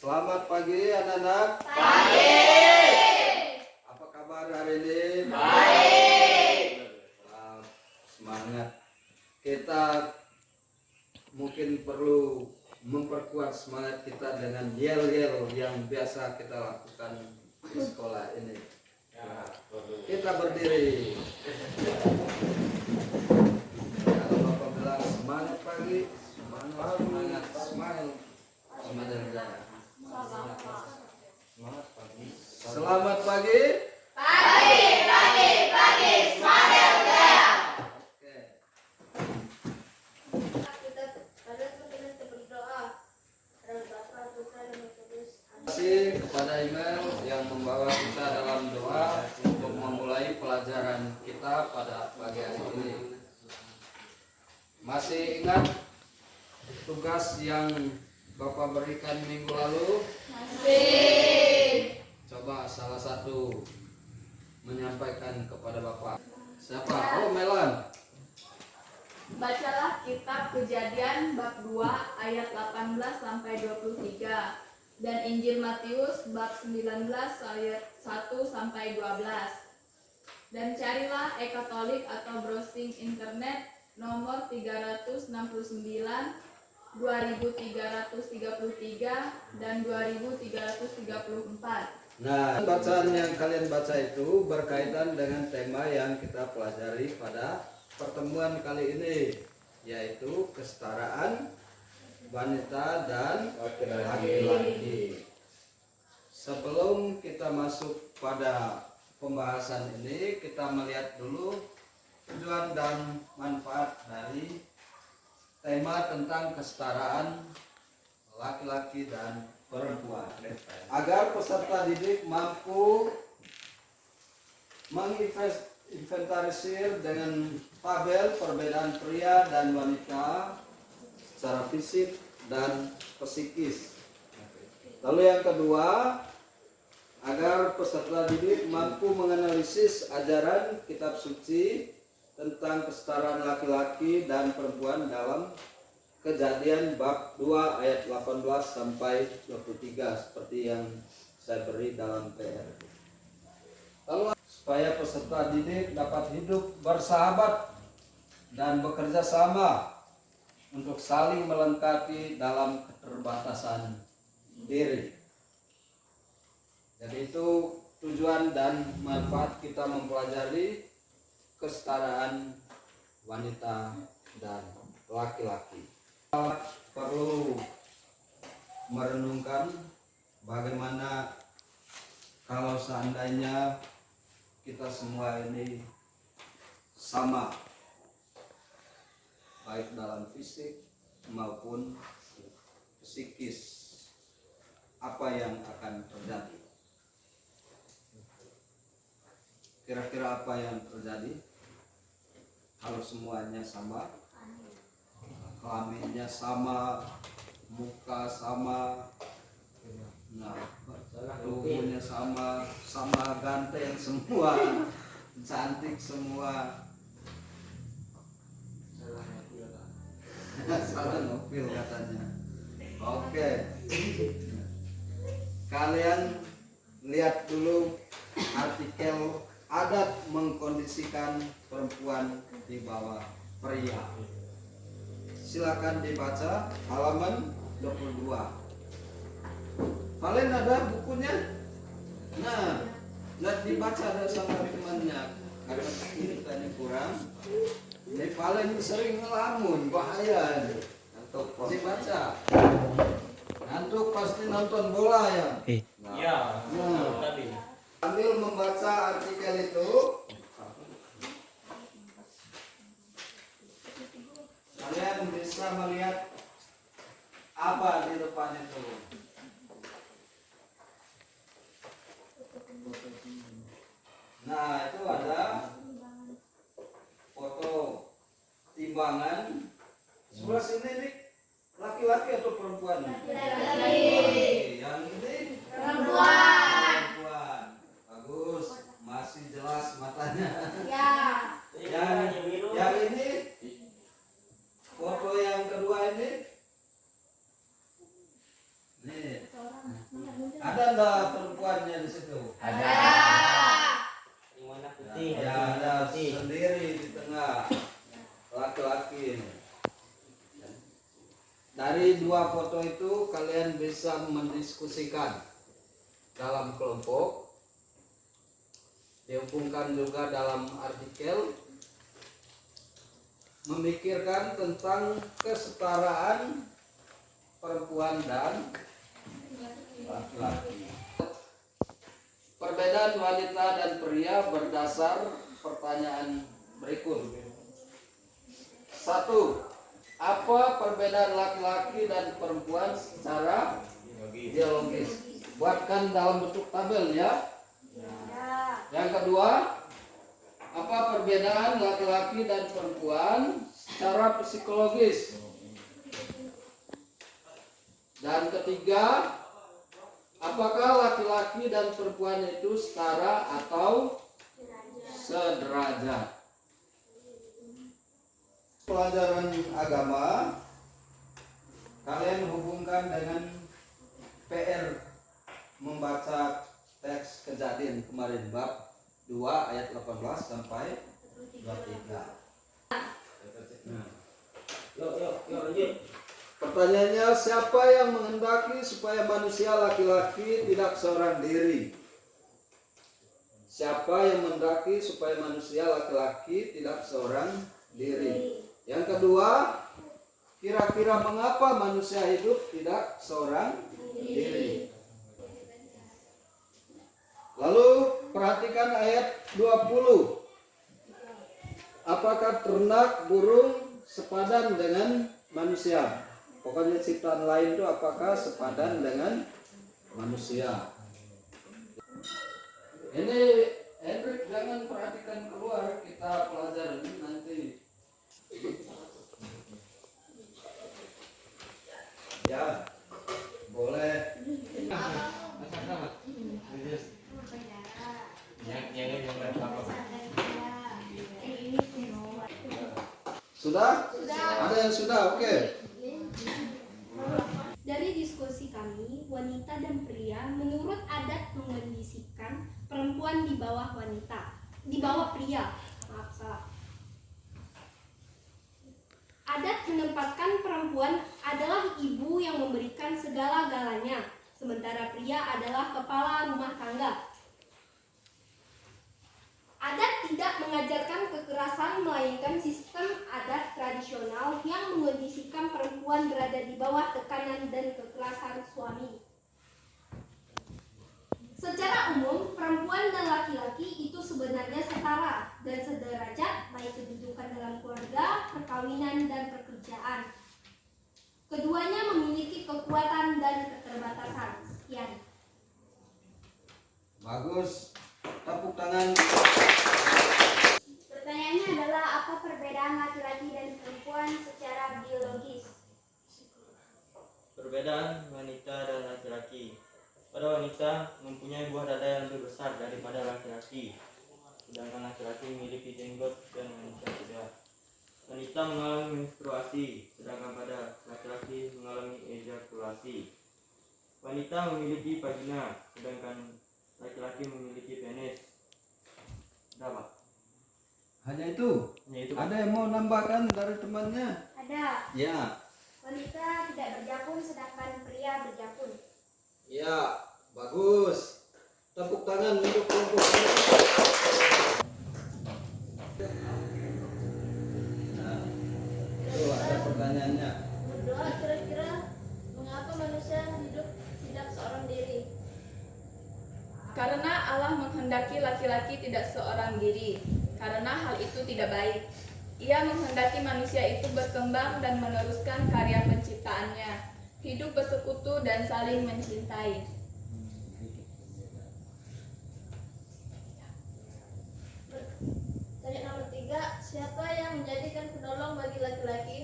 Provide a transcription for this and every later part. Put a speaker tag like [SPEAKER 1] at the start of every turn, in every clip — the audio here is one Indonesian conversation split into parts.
[SPEAKER 1] Selamat pagi anak-anak.
[SPEAKER 2] Pagi.
[SPEAKER 1] Apa kabar hari ini?
[SPEAKER 2] Baik.
[SPEAKER 1] Semangat. Kita mungkin perlu memperkuat semangat kita dengan yel-yel yang biasa kita lakukan di sekolah ini. Kita berdiri. Kalau Bapak bilang semangat pagi, semangat, smile. Semangat pagi. Selamat pagi.
[SPEAKER 2] Pagi. Semangat jaya.
[SPEAKER 1] Oke.
[SPEAKER 2] Kita berdoa.
[SPEAKER 1] Terima kasih kepada email yang membawa kita dalam doa untuk memulai pelajaran kita pada pagi hari ini. Masih ingat tugas yang Bapak berikan minggu lalu?
[SPEAKER 2] Masih.
[SPEAKER 1] Coba salah satu menyampaikan kepada Bapak. Siapa? Oh, Melan.
[SPEAKER 3] Bacalah kitab Kejadian bab 2 ayat 18 sampai 23 dan Injil Matius bab 19 ayat 1 sampai 12. Dan carilah e-katolik atau browsing internet nomor 369, 2333 dan 2334.
[SPEAKER 1] Nah, bacaan yang kalian baca itu berkaitan dengan tema yang kita pelajari pada pertemuan kali ini, yaitu kesetaraan wanita dan laki-laki. Sebelum kita masuk pada pembahasan ini, kita melihat dulu tujuan dan manfaat dari tema tentang kesetaraan laki-laki dan perempuan, agar peserta didik mampu menginventarisir dengan tabel perbedaan pria dan wanita secara fisik dan psikis. Lalu yang kedua, agar peserta didik mampu menganalisis ajaran kitab suci tentang kesetaraan laki-laki dan perempuan dalam Kejadian bab 2 ayat 18 sampai 23 seperti yang saya beri dalam PR. Lalu supaya peserta didik dapat hidup bersahabat dan bekerja sama untuk saling melengkapi dalam keterbatasan diri. Jadi itu tujuan dan manfaat kita mempelajari kesetaraan wanita dan laki-laki. Kita perlu merenungkan bagaimana kalau seandainya kita semua ini sama, baik dalam fisik maupun psikis, apa yang akan terjadi? Kira-kira apa yang terjadi kalau semuanya sama, kelaminnya sama, muka sama, nah tubuhnya sama, ganteng semua, cantik semua. Salah ngopil katanya. Oke. Kalian lihat dulu artikel adat mengkondisikan perempuan di bawah pria. Silakan dibaca halaman 22. Kalian ada bukunya? Nah, dibaca ada sama temannya. Karena ini tadi kurang. Jadi kalian sering ngelamun, bahaya. Ngantuk pasti baca. Ngantuk pasti nonton bola ya.
[SPEAKER 4] Tadi.
[SPEAKER 1] Sambil membaca artikel itu, kalian bisa melihat apa di depan itu. Nah, itu ada foto timbangan. Sebelah sini nih laki-laki atau perempuan?
[SPEAKER 2] Laki-laki.
[SPEAKER 1] Yang ini
[SPEAKER 2] Perempuan.
[SPEAKER 1] perempuan. Bagus, masih jelas matanya.
[SPEAKER 2] Ya.
[SPEAKER 1] Yang ini foto yang kedua ini nih Ada enggak perempuannya di situ?
[SPEAKER 4] Ada.
[SPEAKER 5] Yang warna putih.
[SPEAKER 1] Ya, ada sendiri di tengah laki-laki. Dari dua foto itu kalian bisa mendiskusikan dalam kelompok, dihubungkan juga dalam artikel, memikirkan tentang kesetaraan perempuan dan laki-laki. Perbedaan wanita dan pria berdasar pertanyaan berikut. 1. Apa perbedaan laki-laki dan perempuan secara biologis? Buatkan dalam bentuk tabel ya. Yang kedua, apa perbedaan laki-laki dan perempuan secara psikologis? Dan ketiga, apakah laki-laki dan perempuan itu setara atau sederajat? Pelajaran agama kalian hubungkan dengan PR membaca teks Kejadian kemarin bab 2 ayat 18 sampai 23. Nah,
[SPEAKER 5] Yuk, lanjut.
[SPEAKER 1] pertanyaannya, siapa yang menghendaki supaya manusia laki-laki tidak seorang diri? Siapa yang menghendaki supaya manusia laki-laki tidak seorang diri? Yang kedua, kira-kira mengapa manusia hidup tidak seorang diri? Lalu perhatikan ayat 20. Apakah ternak, burung sepadan dengan manusia? Pokoknya ciptaan lain itu apakah sepadan dengan manusia? Ini Hendrik jangan perhatikan keluar, kita pelajari nanti. Ya, boleh. Sudah? Ada yang sudah? Oke.
[SPEAKER 2] Dari diskusi kami, wanita dan pria menurut adat mengondisikan perempuan di bawah wanita, di bawah pria. Maaf, salah. Adat menempatkan perempuan adalah ibu yang memberikan segala-galanya, sementara pria adalah kepala rumah tangga. Adat tidak mengajarkan kekerasan, melainkan sistem adat tradisional yang mengondisikan perempuan berada di bawah tekanan dan kekerasan suami. Secara umum, perempuan dan laki-laki itu sebenarnya setara dan sederajat baik kedudukan dalam keluarga, perkawinan, dan pekerjaan. Keduanya memiliki kekuatan dan keterbatasan. Sekian.
[SPEAKER 1] Bagus. Tepuk tangan.
[SPEAKER 2] Pertanyaannya adalah apa perbedaan laki-laki dan perempuan secara biologis?
[SPEAKER 5] Perbedaan wanita dan laki-laki. Pada wanita mempunyai buah dada yang lebih besar daripada laki-laki, sedangkan laki-laki memiliki jenggot dan wanita tidak. Wanita mengalami menstruasi, sedangkan pada laki-laki mengalami ejakulasi. Wanita memiliki vagina, sedangkan laki-laki memiliki penis. Berapa?
[SPEAKER 1] Hanya itu.
[SPEAKER 5] Hanya itu.
[SPEAKER 1] Ada yang mau nambahkan dari temannya?
[SPEAKER 2] Ada.
[SPEAKER 1] Ya.
[SPEAKER 2] Wanita tidak berjakun sedangkan pria berjakun.
[SPEAKER 1] Ya, bagus. Tepuk tangan untuk kelompok ini. Nah, itu ada pertanyaannya.
[SPEAKER 2] Berdoa kira-kira mengapa manusia hidup tidak seorang diri?
[SPEAKER 3] Karena Allah menghendaki laki-laki tidak seorang diri, karena hal itu tidak baik. Ia menghendaki manusia itu berkembang dan meneruskan karya penciptaannya, hidup bersekutu dan saling mencintai.
[SPEAKER 2] Tanya nomor 3, siapa yang menjadikan penolong bagi laki-laki?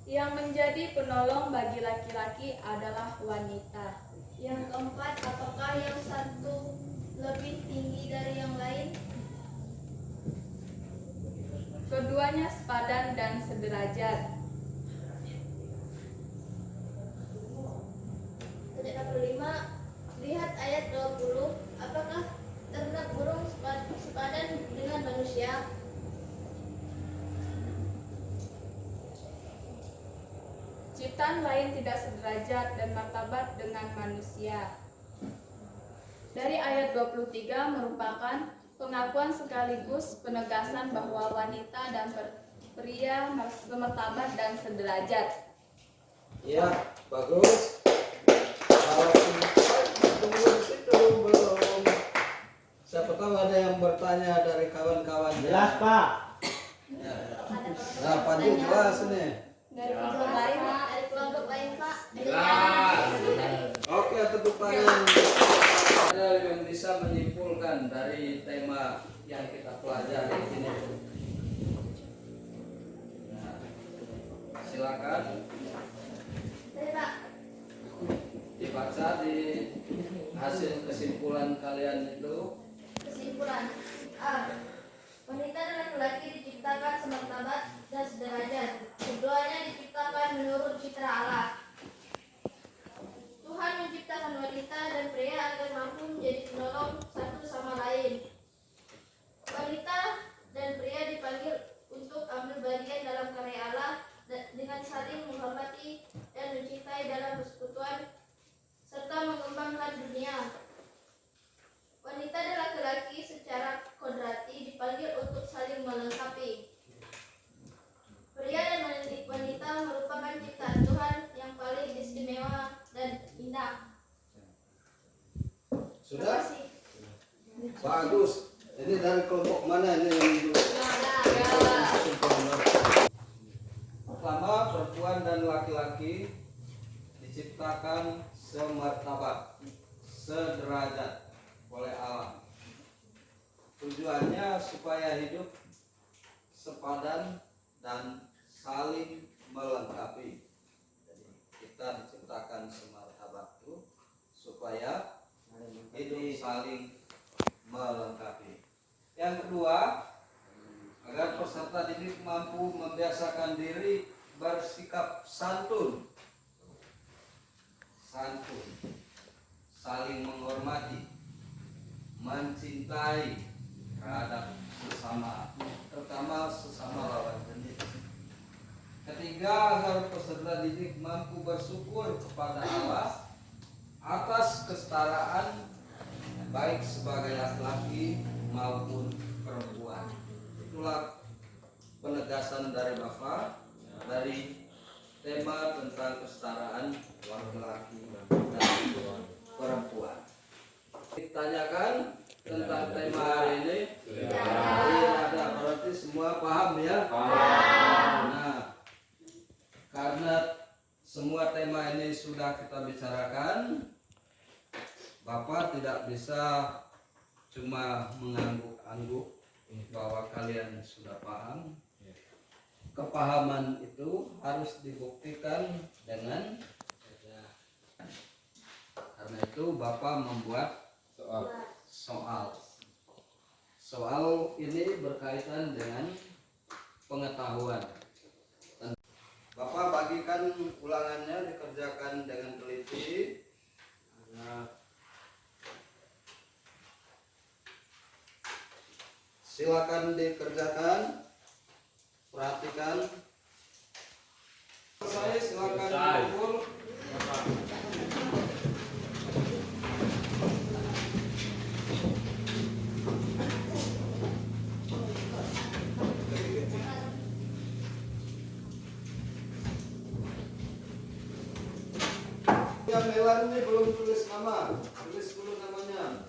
[SPEAKER 3] Yang menjadi penolong bagi laki-laki adalah wanita.
[SPEAKER 2] Yang keempat, apakah yang satu lebih tinggi dari yang lain?
[SPEAKER 3] Keduanya sepadan dan sederajat. ciptaan lain tidak sederajat dan martabat dengan manusia. Dari ayat 23 merupakan pengakuan sekaligus penegasan bahwa wanita dan pria semartabat dan sederajat.
[SPEAKER 1] Ya, bagus. Kalau tunggu di situ belum. Siapa tahu ada yang bertanya dari kawan-kawan.
[SPEAKER 5] Jelas, Pak.
[SPEAKER 1] Ya. Nah, Panji jelas ini.
[SPEAKER 3] Dari kelompok lain, Pak.
[SPEAKER 2] Ada kelompok lain, Pak.
[SPEAKER 1] Oke, tepuk tangan. Ada yang bisa menyimpulkan dari tema yang kita pelajari ini. Nah, silakan dibaca di hasil kesimpulan kalian itu.
[SPEAKER 2] Kesimpulan A. Wanita dan laki-laki diciptakan semartabat dan sederajat. Keduanya diciptakan menurut citra Allah. Tuhan menciptakan wanita dan pria agar mampu menjadi penolong satu sama lain. Wanita dan pria dipanggil untuk ambil bagian dalam karya Allah dengan saling menghormati dan mencintai dalam persekutuan serta mengembangkan dunia. Wanita dan laki-laki secara kodrati dipanggil untuk saling melengkapi. Pria dan wanita merupakan ciptaan Tuhan yang paling istimewa dan indah.
[SPEAKER 1] Sudah?
[SPEAKER 2] Terima kasih.
[SPEAKER 1] Bagus. Ini dari kelompok mana ini yang dulu? Pertama, perempuan dan laki-laki diciptakan semartabat, sederajat oleh Allah. Tujuannya supaya hidup sepadan dan saling melengkapi. Jadi kita diciptakan semartabat itu supaya hidup saling melengkapi. Yang kedua, agar peserta didik mampu membiasakan diri bersikap santun, saling menghormati, mencintai terhadap sesama, terutama sesama lawan jenis. Ketiga, agar peserta didik mampu bersyukur kepada Allah atas kesetaraan baik sebagai laki-laki maupun perempuan. Itulah penegasan dari Bapak dari tema tentang kesetaraan laki-laki dan perempuan. Ditanyakan tentang tema hari ini? Iya, ada. Berarti semua paham ya? Nah, karena semua tema ini sudah kita bicarakan, Bapak tidak bisa cuma mengangguk-angguk bahwa kalian sudah paham. Kepahaman itu harus dibuktikan dengan karena itu Bapak membuat soal. Soal ini berkaitan dengan pengetahuan. Bapak bagikan ulangannya, dikerjakan dengan teliti. Silakan dikerjakan, perhatikan. Saya silakan dikumpul. Yang Melan ini belum tulis nama, tulis dulu namanya.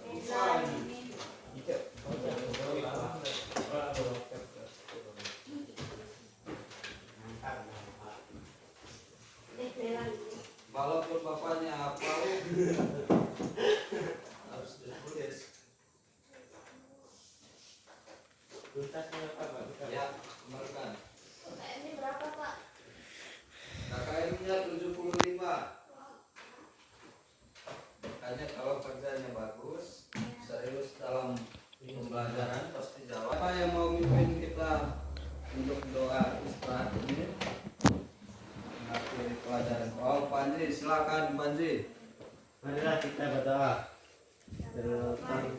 [SPEAKER 1] Walaupun bapaknya hafal harus ditulis. Ya, kembalikan.
[SPEAKER 2] KKM ini berapa, Pak?
[SPEAKER 1] KKM-nya 75. Makanya kalau kerjanya bagus, serius dalam pembelajaran pasti jawab. Apa yang mau mimpin kita untuk doa istirahat ini? Mengakhiri pelajaran. Oh, Panji, silakan Panji.
[SPEAKER 5] Marilah kita berdoa. Terutama